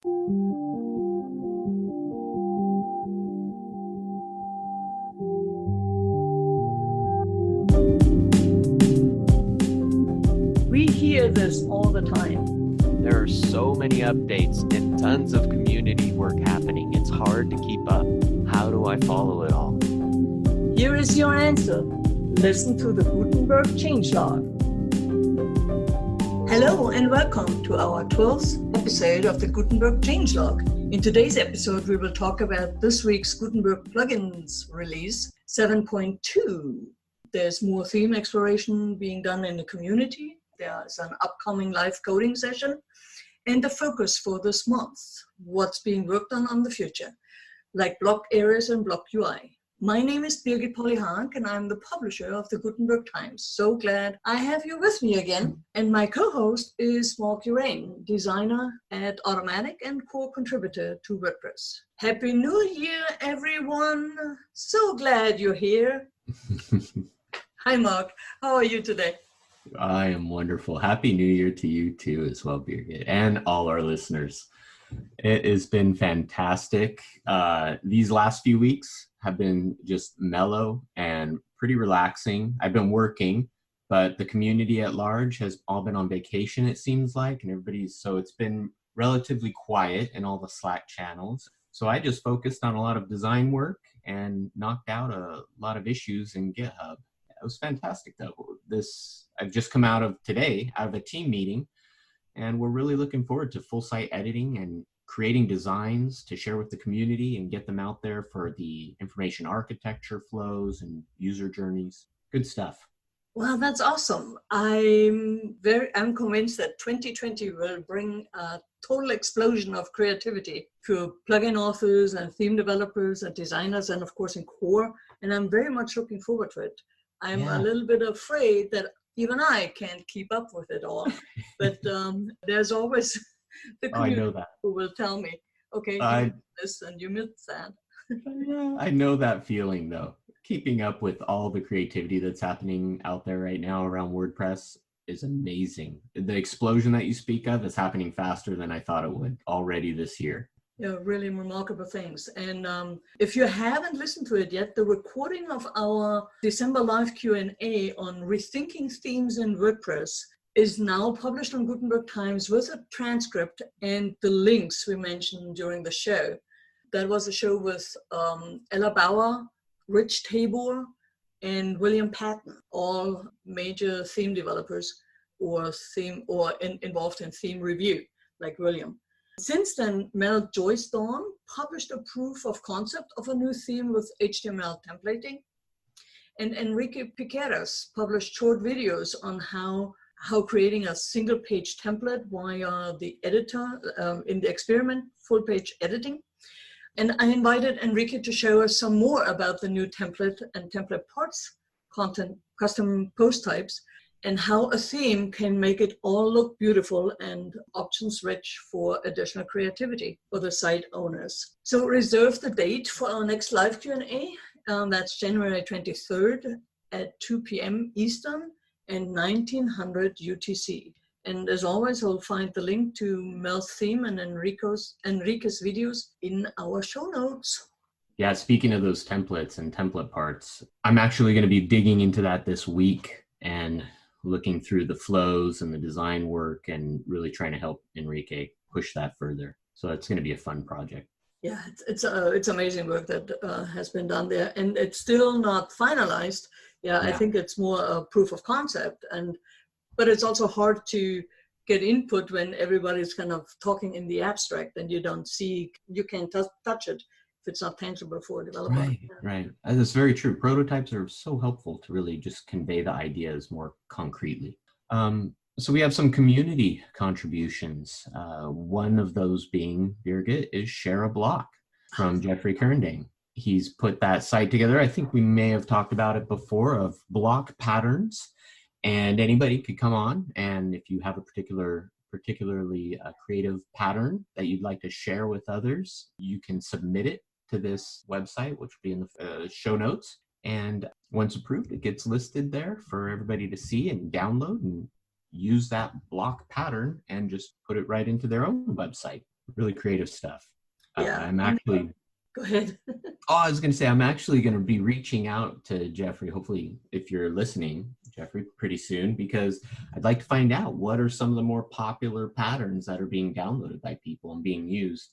We hear this all the time. There are so many updates and tons of community work happening. It's hard to keep up. How do I follow it all? Here is your answer. Listen to the Gutenberg Changelog. Hello and welcome to our 12th episode of the Gutenberg Changelog. In today's episode, we will talk about this week's Gutenberg plugins release 7.2. There's more theme exploration being done in the community. There's an upcoming live coding session. And the focus for this month, what's being worked on the future, like block areas and block UI. My name is Birgit Polly-Hank, and I'm the publisher of the Gutenberg Times. So glad I have you with me again. And my co-host is Mark Urain, designer at Automatic and core contributor to WordPress. Happy New Year, everyone. So glad you're here. Hi, Mark. How are you today? I am wonderful. Happy New Year to you too as well, Birgit, and all our listeners. It has been fantastic. These last few weeks have been just mellow and pretty relaxing. I've been working, but the community at large has all been on vacation, it seems like, and so it's been relatively quiet in all the Slack channels. So I just focused on a lot of design work and knocked out a lot of issues in GitHub. It was fantastic though. I've just come out of a team meeting, and we're really looking forward to full site editing and creating designs to share with the community and get them out there for the information architecture flows and user journeys. Good stuff. Well, that's awesome. I'm convinced that 2020 will bring a total explosion of creativity for plugin authors and theme developers and designers, and of course in core. And I'm very much looking forward to it. I'm a little bit afraid that even I can't keep up with it all, but there's always the community who will tell me, okay, you missed this and you missed that. I know that feeling though. Keeping up with all the creativity that's happening out there right now around WordPress is amazing. The explosion that you speak of is happening faster than I thought it would already this year. Yeah, really remarkable things. And if you haven't listened to it yet, the recording of our December live Q&A on rethinking themes in WordPress is now published on Gutenberg Times with a transcript and the links we mentioned during the show. That was a show with Ella Bauer, Rich Tabor, and William Patton, all major theme developers or involved in theme review, like William. Since then, Mel Joyce Dawn published a proof of concept of a new theme with HTML templating. And Enrique Piqueras published short videos on how creating a single page template via the editor in the experiment, full page editing. And I invited Enrique to show us some more about the new template and template parts, content, custom post types, and how a theme can make it all look beautiful and options rich for additional creativity for the site owners. So reserve the date for our next live Q&A. That's January 23rd at 2 p.m. Eastern and 1900 UTC. And as always, you'll find the link to Mel's theme and Enrique's videos in our show notes. Yeah, speaking of those templates and template parts, I'm actually going to be digging into that this week and looking through the flows and the design work and really trying to help Enrique push that further. So it's going to be a fun project. Yeah, it's amazing work that has been done there, and it's still not finalized. Yeah, I think it's more a proof of concept, but it's also hard to get input when everybody's kind of talking in the abstract and you can't touch it if it's not tangible for a developer. Right. That's very true. Prototypes are so helpful to really just convey the ideas more concretely. So we have some community contributions. One of those being, Birgit, is Share a Block from Jeffrey Kerndang. He's put that site together. I think we may have talked about it before, of block patterns. And anybody could come on, and if you have a particularly creative pattern that you'd like to share with others, you can submit it to this website, which will be in the show notes. And once approved, it gets listed there for everybody to see and download and use that block pattern and just put it right into their own website. really creative stuff. Yeah. I'm actually, Go ahead. I was going to say, I'm actually going to be reaching out to Jeffrey, hopefully, if you're listening, Jeffrey, pretty soon, because I'd like to find out what are some of the more popular patterns that are being downloaded by people and being used,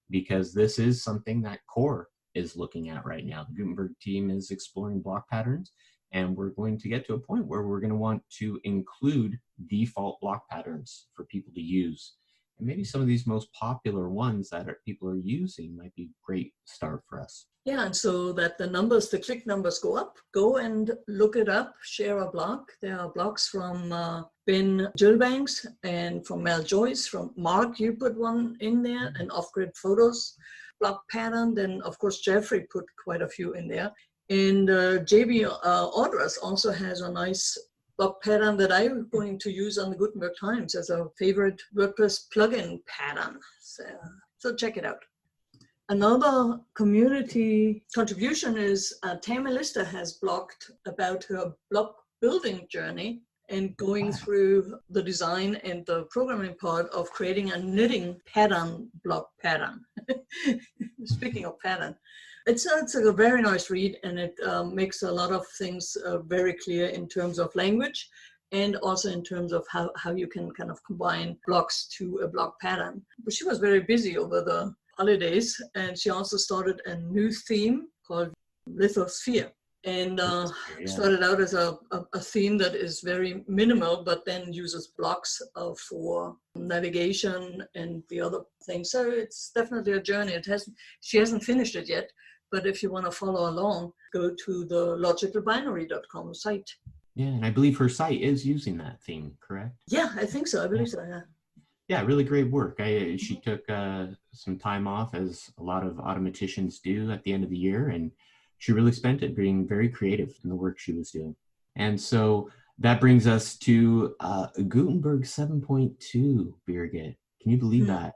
because this is something that Core is looking at right now. The Gutenberg team is exploring block patterns, and we're going to get to a point where we're going to want to include default block patterns for people to use. And maybe some of these most popular ones that people are using might be a great start for us. Yeah, and so that the click numbers go up, go and look it up, share a block. There are blocks from Ben Gilbanks and from Mel Joyce, from Mark, you put one in there, and off-grid photos block pattern. Then, of course, Jeffrey put quite a few in there. And JB Audras also has a nice block pattern that I'm going to use on the Gutenberg Times as a favorite WordPress plugin pattern. So check it out. Another community contribution is Tammy Lister has blogged about her block building journey and going through the design and the programming part of creating a knitting pattern block pattern. Speaking of pattern, it's a very nice read, and it makes a lot of things very clear in terms of language and also in terms of how you can kind of combine blocks to a block pattern. But she was very busy over the holidays, and she also started a new theme called Lithosphere, and started out as a theme that is very minimal, but then uses blocks for navigation and the other things. So it's definitely a journey. She hasn't finished it yet, but if you want to follow along, go to the logicalbinary.com site. Yeah, and I believe her site is using that theme, correct? Yeah, I think so. I believe so, yeah. Yeah, really great work. She took some time off, as a lot of automaticians do at the end of the year, and she really spent it being very creative in the work she was doing. And so that brings us to Gutenberg 7.2, Birgit. Can you believe that?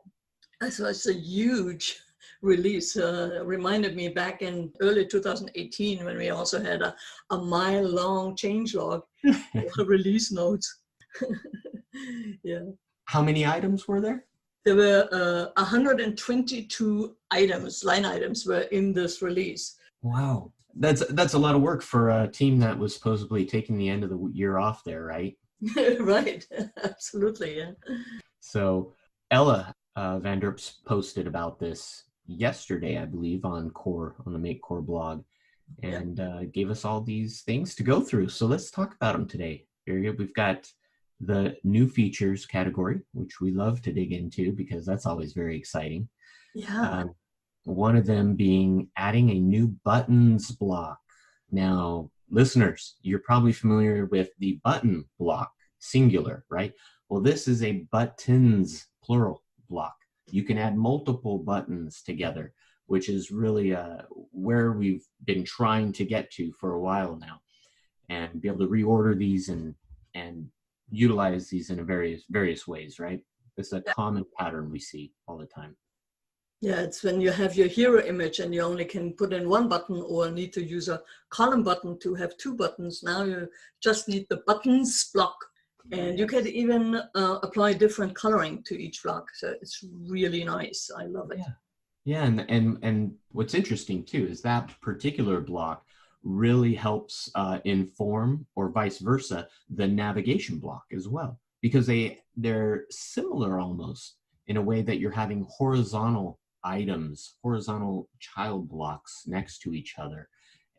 So it's a huge release. Reminded me back in early 2018 when we also had a mile-long changelog release notes. Yeah. How many items were there? There were 122 items, line items, were in this release. Wow. That's a lot of work for a team that was supposedly taking the end of the year off there, right? Right. Absolutely, yeah. So Ella Van Derps posted about this yesterday, I believe, on the Make Core blog, and gave us all these things to go through. So let's talk about them today. We've got the new features category, which we love to dig into because that's always very exciting. Yeah. One of them being adding a new buttons block. Now, listeners, you're probably familiar with the button block, singular, right? Well, this is a buttons, plural, block. You can add multiple buttons together, which is really where we've been trying to get to for a while now, and be able to reorder these and utilize these in various ways, right? This is a common pattern we see all the time. Yeah, it's when you have your hero image and you only can put in one button or need to use a column button to have two buttons. Now you just need the buttons block, and you can even apply different coloring to each block. So it's really nice. I love it. Yeah, and what's interesting too is that particular block really helps inform, or vice versa, the navigation block as well, because they're similar almost in a way that you're having horizontal items, horizontal child blocks next to each other.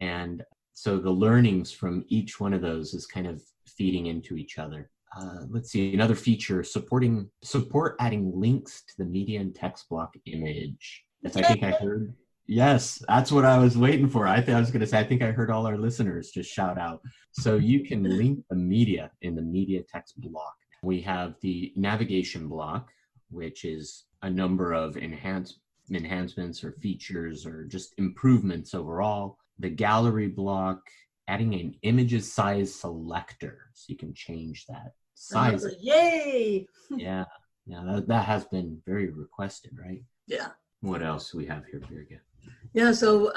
And so the learnings from each one of those is kind of feeding into each other. Let's see, another feature, support adding links to the media and text block image. That's, I think I heard. Yes, that's what I was waiting for. I was going to say, I think I heard all our listeners just shout out. So you can link the media in the media text block. We have the navigation block, which is a number of enhancements or features or just improvements overall. The gallery block, adding an images size selector, so you can change that size. Yay! Yeah, that has been very requested, right? Yeah. What else do we have here, Birgit? Yeah, so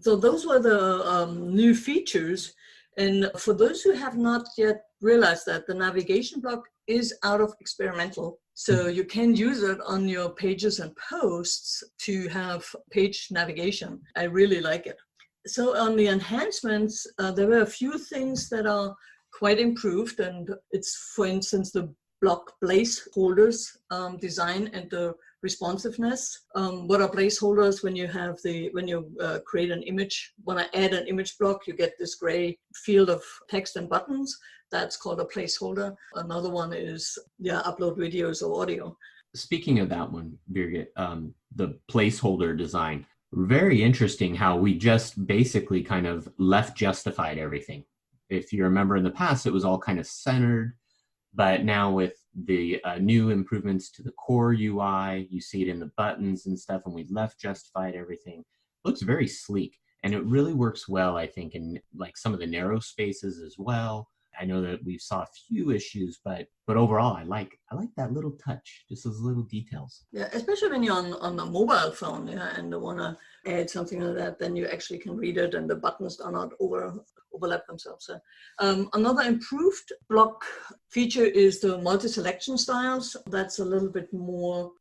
those were the new features. And for those who have not yet realized that, the navigation block is out of experimental So you can use it on your pages and posts to have page navigation. I really like it. So on the enhancements, there were a few things that are quite improved, and it's, for instance, the block placeholders design and the responsiveness. What are placeholders? When you have create an image, when I add an image block, you get this gray field of text and buttons. That's called a placeholder. Another one is, upload videos or audio. Speaking of that one, Birgit, the placeholder design, very interesting how we just basically kind of left justified everything. If you remember in the past, it was all kind of centered, but now with the new improvements to the core UI, you see it in the buttons and stuff, and we left justified everything. It looks very sleek, and it really works well, I think, in like some of the narrow spaces as well. I know that we saw a few issues, but overall, I like that little touch, just those little details. Yeah, especially when you're on a mobile phone, and you want to add something like that, then you actually can read it, and the buttons are not overlap themselves. So, another improved block feature is the multi-selection styles. That's a little bit more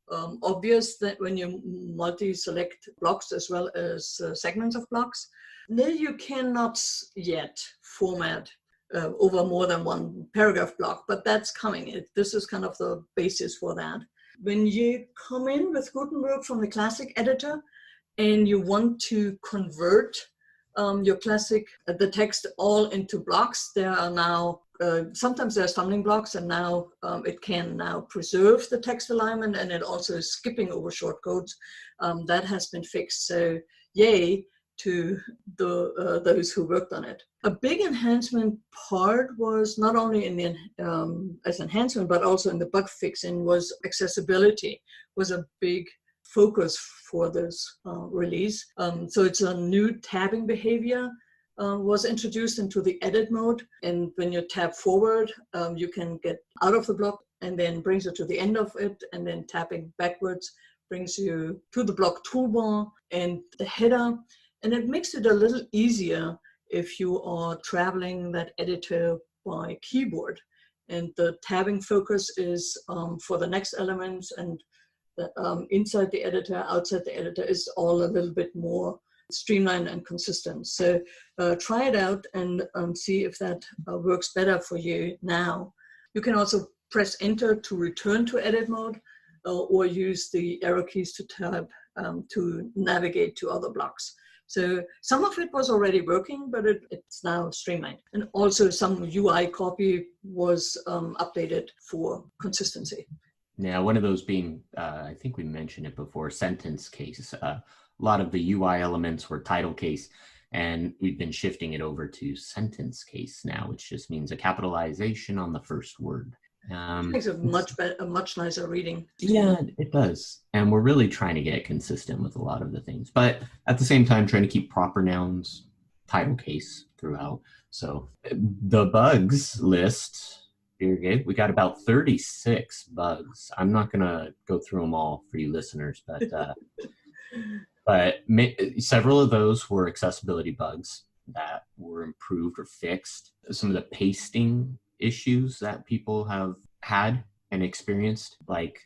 obvious that when you multi-select blocks as well as segments of blocks. There you cannot yet format over more than one paragraph block, but that's coming. This is kind of the basis for that. When you come in with Gutenberg from the classic editor and you want to convert your classic, the text all into blocks, there are now, sometimes there are stumbling blocks, and now it can now preserve the text alignment, and it also is skipping over shortcodes. That has been fixed, so yay to those who worked on it. A big enhancement part was not only in the as enhancement, but also in the bug fixing, was accessibility was a big focus for this release. So it's a new tabbing behavior was introduced into the edit mode, and when you tab forward, you can get out of the block and then brings you to the end of it, and then tapping backwards brings you to the block toolbar and the header. And it makes it a little easier if you are traveling that editor by keyboard. And the tabbing focus is for the next elements, and the, inside the editor, outside the editor is all a little bit more streamlined and consistent. So try it out and see if that works better for you now. You can also press enter to return to edit mode, or use the arrow keys to tab to navigate to other blocks. So some of it was already working, but it's now streamlined. And also some UI copy was updated for consistency. Yeah, one of those being, I think we mentioned it before, sentence case. A lot of the UI elements were title case, and we've been shifting it over to sentence case now, which just means a capitalization on the first word. It makes it a much nicer reading. Yeah, it does. And we're really trying to get consistent with a lot of the things, but at the same time, trying to keep proper nouns title case throughout. So the bugs list, we got about 36 bugs. I'm not going to go through them all for you listeners, but several of those were accessibility bugs that were improved or fixed. Some of the pasting issues that people have had and experienced, like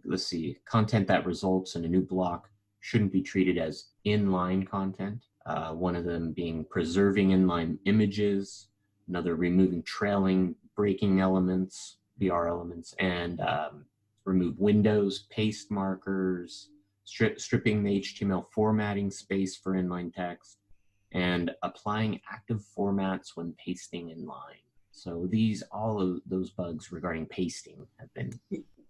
let's see, content that results in a new block shouldn't be treated as inline content. One of them being preserving inline images, another removing trailing breaking elements, BR elements, and remove windows, paste markers, stripping the HTML formatting space for inline text, and applying active formats when pasting inline. So all of those bugs regarding pasting have been.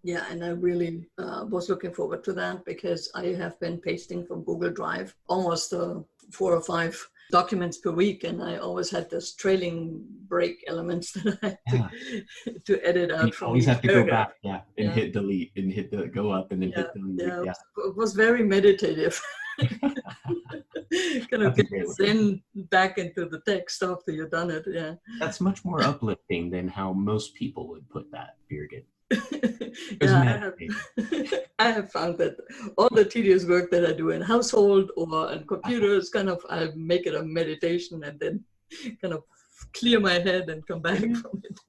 Yeah, and I really was looking forward to that, because I have been pasting from Google Drive almost 4 or 5 documents per week, and I always had this trailing break elements that I had to edit out. You always have to go back, and hit delete, and hit the go up, and then hit delete. Yeah, it was very meditative. Kind of get zen back into the text after you've done it. Yeah, that's much more uplifting than how most people would put that, Birgit. I have found that all the tedious work that I do in household or on computers, kind of, I make it a meditation and then kind of clear my head and come back from it.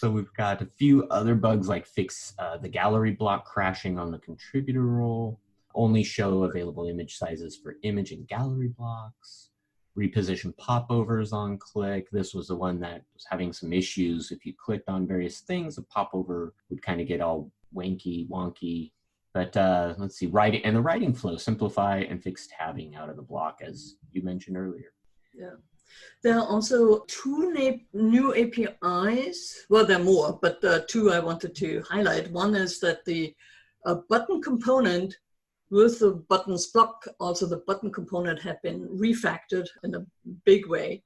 So we've got a few other bugs like fix the gallery block crashing on the contributor role, only show available image sizes for image and gallery blocks, reposition popovers on click. This was the one that was having some issues. If you clicked on various things, the popover would kind of get all wanky, wonky. But let's see, writing and the writing flow, simplify and fix tabbing out of the block, as you mentioned earlier. Yeah. There are also two new APIs. Well, there are more, but two I wanted to highlight. One is that the button component with the buttons block, also the button component had been refactored in a big way.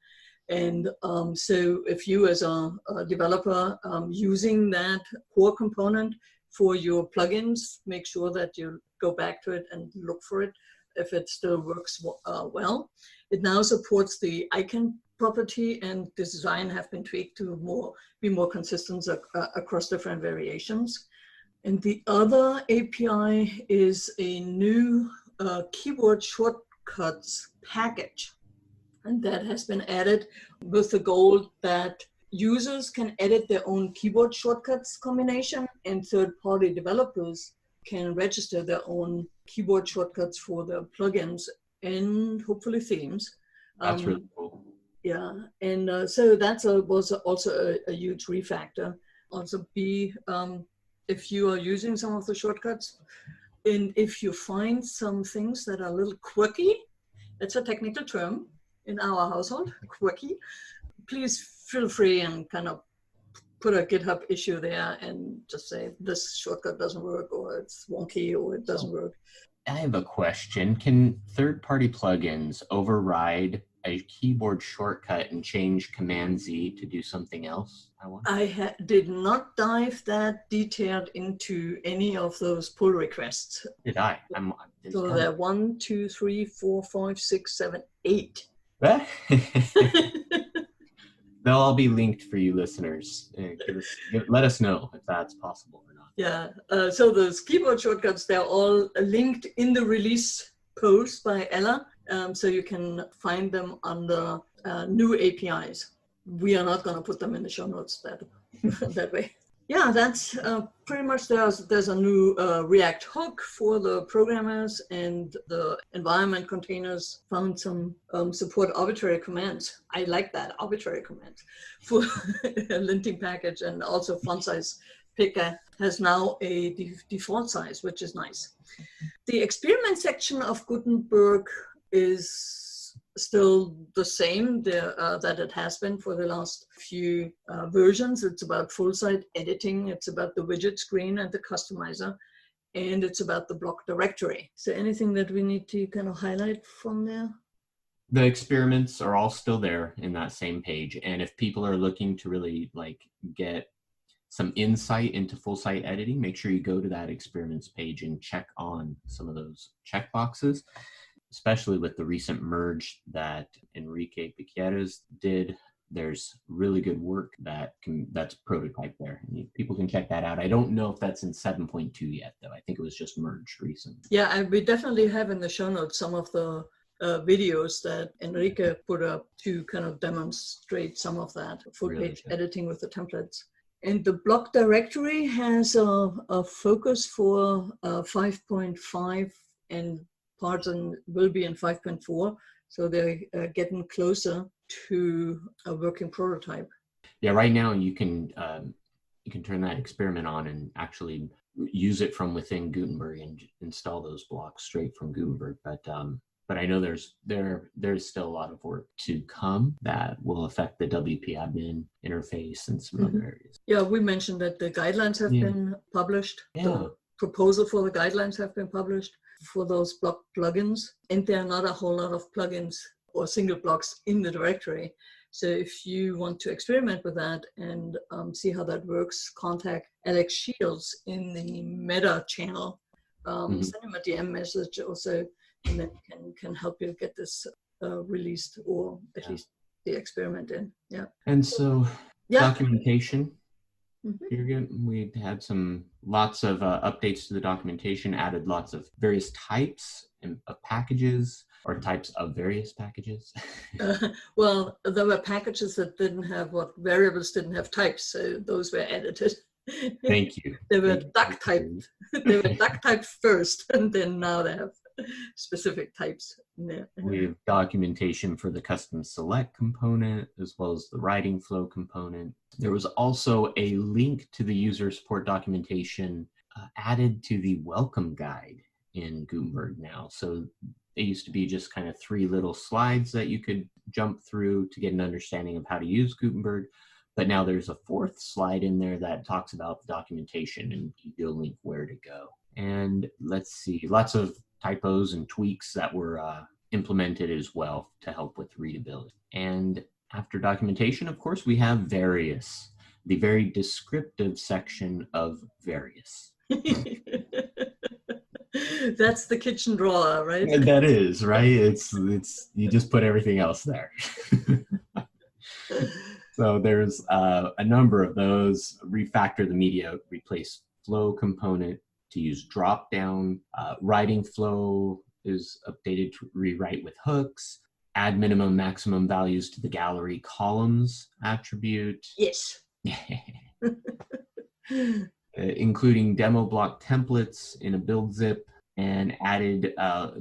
And so if you as a developer using that core component for your plugins, make sure that you go back to it and look for it if it still works well. It now supports the icon property, and the design have been tweaked to be more consistent across different variations. And the other API is a new keyboard shortcuts package. And that has been added with the goal that users can edit their own keyboard shortcuts combination, and third-party developers can register their own keyboard shortcuts for their plugins and hopefully themes. That's really cool. Yeah, and so that was also a huge refactor. Also, if you are using some of the shortcuts, and if you find some things that are a little quirky, it's a technical term in our household, quirky, please feel free and kind of put a GitHub issue there and just say this shortcut doesn't work, or it's wonky, or it doesn't work. I have a question. Can third-party plugins override a keyboard shortcut and change Command Z to do something else? I did not dive that detailed into any of those pull requests. Did I? So there are 1, 2, 3, 4, 5, 6, 7, 8. They'll all be linked for you listeners. Let us know if that's possible or not. Yeah, so those keyboard shortcuts, they're all linked in the release post by Ella, so you can find them under new APIs. We are not going to put them in the show notes that way. Yeah, that's pretty much, there's a new React hook for the programmers, and the environment containers found some support arbitrary commands. I like that, arbitrary commands for a linting package, and also font size picker has now a default size, which is nice. The experiment section of Gutenberg is still the same that it has been for the last few versions. It's about full site editing, it's about the widget screen and the customizer, and it's about the block directory. So anything that we need to kind of highlight from there? The experiments are all still there in that same page, and if people are looking to really get some insight into full site editing, make sure you go to that experiments page and check on some of those checkboxes. Especially with the recent merge that Enrique Piqueras did, there's really good work that's prototyped there. People can check that out. I don't know if that's in 7.2 yet, though. I think it was just merged recently. Yeah, we definitely have in the show notes some of the videos that Enrique put up to kind of demonstrate some of that full page editing with the templates. And the block directory has a focus for 5.5 and parts will be in 5.4, so they're getting closer to a working prototype. Yeah, right now you can turn that experiment on and actually use it from within Gutenberg and install those blocks straight from Gutenberg. But I know there's still a lot of work to come that will affect the WP admin interface and some other areas. Yeah, we mentioned that the guidelines have been published. Yeah. The proposal for the guidelines have been published for those block plugins, and there are not a whole lot of plugins or single blocks in the directory. So if you want to experiment with that and see how that works, contact Alex Shields in the Meta channel. Send him a DM message also, and then can help you get this released, or at least the experiment in. Yeah. And so documentation. We had lots of updates to the documentation, added lots of various types of packages, or types of various packages? Well, there were packages that didn't have variables didn't have types, so those were edited. Thank you. They were Thank duck typed. They were duck typed first, and then now they have specific types. Yeah. We have documentation for the custom select component as well as the writing flow component. There was also a link to the user support documentation added to the welcome guide in Gutenberg now. So it used to be just kind of 3 little slides that you could jump through to get an understanding of how to use Gutenberg. But now there's a 4th slide in there that talks about the documentation and gives you a link where to go. And let's see, lots of typos and tweaks that were implemented as well to help with readability. And after documentation, of course, we have various, the very descriptive section of various. That's the kitchen drawer, right? That is, right? It's you just put everything else there. So there's a number of those. Refactor the media, replace flow component to use drop down. Writing flow is updated to rewrite with hooks. Add minimum maximum values to the gallery columns attribute. Yes. Including demo block templates in a build zip, and added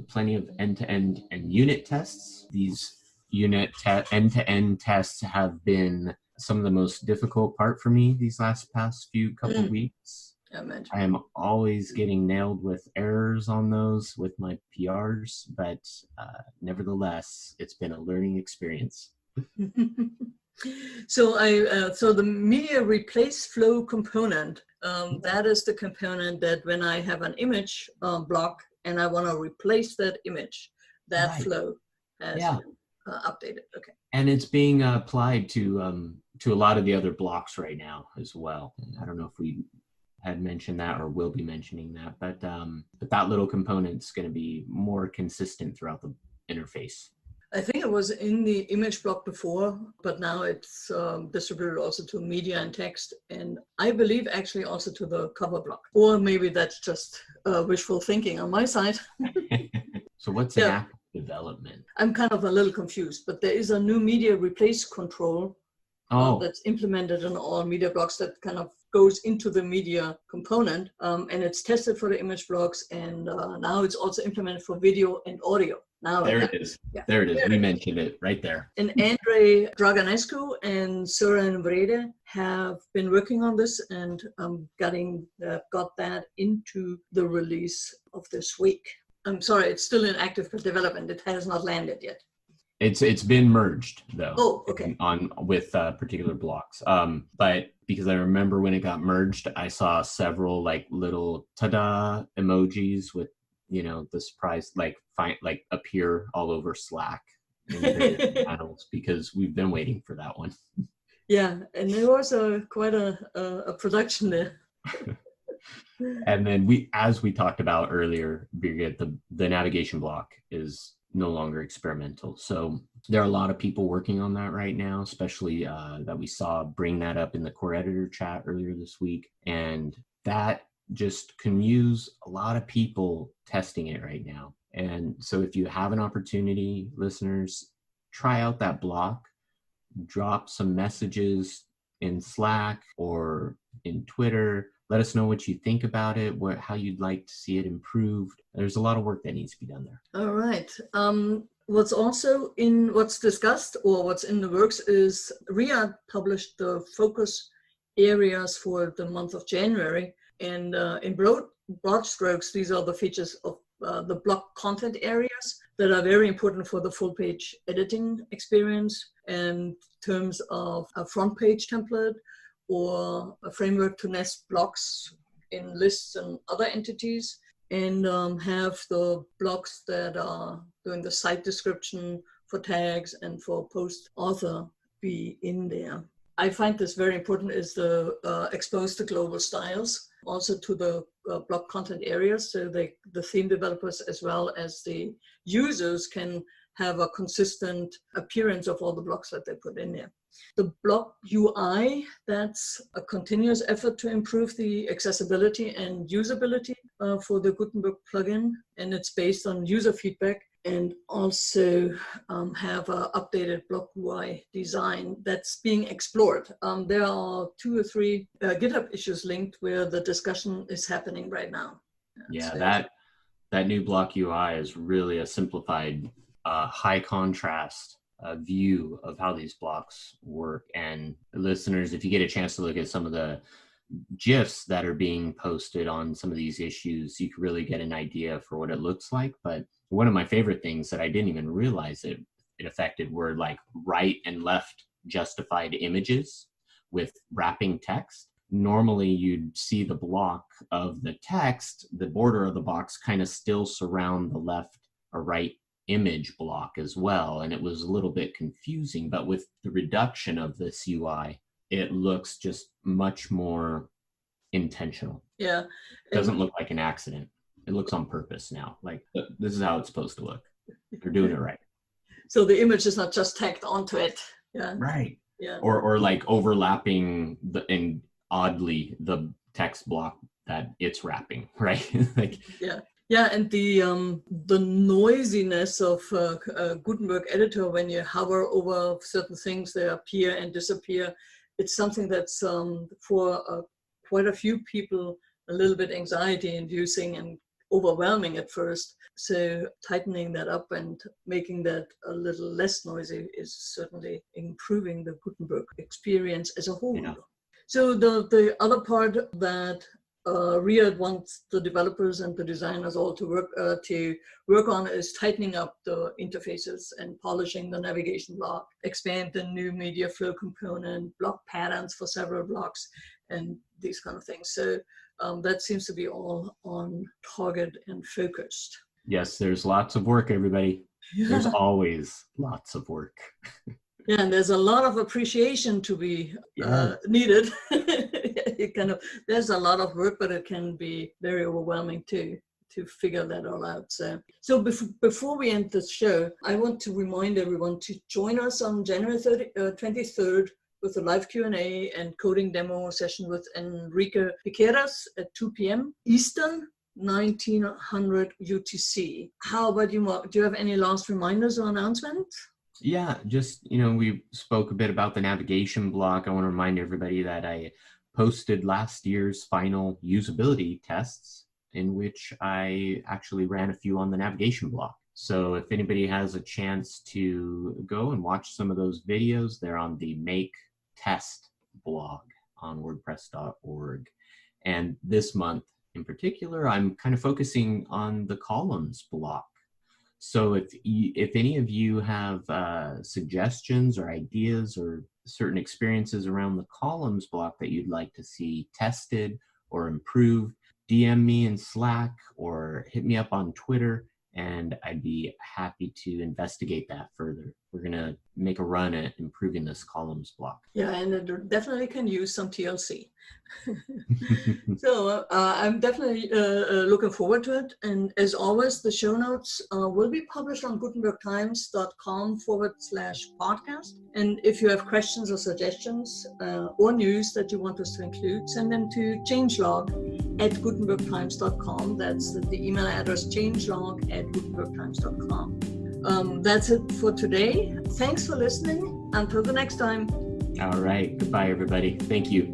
plenty of end-to-end and unit tests. These end-to-end tests have been some of the most difficult part for me these past few couple of weeks. I am always getting nailed with errors on those with my PRs, but nevertheless, it's been a learning experience. So the media replace flow component, that is the component that when I have an image block and I want to replace that image, that right. Flow has been updated. Okay. And it's being applied to a lot of the other blocks right now as well. I don't know if we had mentioned that or will be mentioning that, but that little component's going to be more consistent throughout the interface. I think it was in the image block before, but now it's distributed also to media and text, and I believe actually also to the cover block. Or maybe that's just wishful thinking on my side. So what's in active development? I'm kind of a little confused, but there is a new media replace control that's implemented in all media blocks that kind of goes into the media component, and it's tested for the image blocks, and now it's also implemented for video and audio. Now there it is. Yeah. There it is. We mentioned it right there. And Andrei Draganescu and Søren Vrede have been working on this and got that into the release of this week. I'm sorry, it's still in active development. It has not landed yet. It's been merged though. Oh, okay. With particular blocks. But because I remember when it got merged, I saw several like little ta-da emojis with, you know, the surprise like appear all over Slack in the panels, because we've been waiting for that one. Yeah, and there was quite a production there. And then as we talked about earlier, Birgit, the navigation block is no longer experimental. So there are a lot of people working on that right now, especially that we saw bring that up in the core editor chat earlier this week. And that just can use a lot of people testing it right now. And so if you have an opportunity, listeners, try out that block, drop some messages in Slack or in Twitter. Let us know what you think about it, how you'd like to see it improved. There's a lot of work that needs to be done there. All right. What's discussed or what's in the works is Riyadh published the focus areas for the month of January. And in broad strokes, these are the features of the block content areas that are very important for the full page editing experience in terms of a front page template or a framework to nest blocks in lists and other entities, and have the blocks that are doing the site description for tags and for post author be in there. I find this very important is the expose the global styles also to the block content areas, so the theme developers as well as the users can have a consistent appearance of all the blocks that they put in there. The block UI, that's a continuous effort to improve the accessibility and usability for the Gutenberg plugin, and it's based on user feedback. and also have an updated block UI design that's being explored. There are 2 or 3 GitHub issues linked where the discussion is happening right now. Yeah, So, that new block UI is really a simplified, high contrast view of how these blocks work. And listeners, if you get a chance to look at some of the GIFs that are being posted on some of these issues, you can really get an idea for what it looks like. But one of my favorite things that I didn't even realize it affected were like right and left justified images with wrapping text. Normally you'd see the block of the text, the border of the box kind of still surround the left or right image block as well. And it was a little bit confusing, but with the reduction of this UI, it looks just much more intentional. Yeah. It doesn't look like an accident. It looks on purpose now. Like, this is how it's supposed to look. They're doing it right. So the image is not just tacked onto it. Yeah. Right. Yeah. Or like overlapping and oddly the text block that it's wrapping, right? Like, yeah. Yeah, and the noisiness of Gutenberg editor, when you hover over certain things, they appear and disappear. It's something that's for quite a few people a little bit anxiety inducing and overwhelming at first. So tightening that up and making that a little less noisy is certainly improving the Gutenberg experience as a whole. Yeah. So the other part that Riyadh wants the developers and the designers all to work on is tightening up the interfaces and polishing the navigation block, expand the new media flow component, block patterns for several blocks, and these kind of things. So that seems to be all on target and focused. Yes, there's lots of work, everybody. Yeah. There's always lots of work. Yeah, and there's a lot of appreciation to be needed. There's a lot of work, but it can be very overwhelming too, to figure that all out. So before we end this show, I want to remind everyone to join us on January 23rd with a live Q&A and coding demo session with Enrique Piqueras at 2 p.m. Eastern, 1900 UTC. How about you, Mark? Do you have any last reminders or announcements? Yeah, just, we spoke a bit about the navigation block. I want to remind everybody that I posted last year's final usability tests in which I actually ran a few on the navigation block. So if anybody has a chance to go and watch some of those videos, they're on the Make Test blog on WordPress.org. And this month in particular, I'm kind of focusing on the columns block. So if any of you have suggestions or ideas or certain experiences around the columns block that you'd like to see tested or improved, DM me in Slack or hit me up on Twitter, and I'd be happy to investigate that further. We're going to make a run at improving this columns block. Yeah, and it definitely can use some TLC. So I'm definitely looking forward to it. And as always, the show notes will be published on gutenbergtimes.com/podcast. And if you have questions or suggestions or news that you want us to include, send them to changelog@gutenbergtimes.com. That's the email address, changelog@gutenbergtimes.com. That's it for today. Thanks for listening. Until the next time. All right. Goodbye, everybody. Thank you.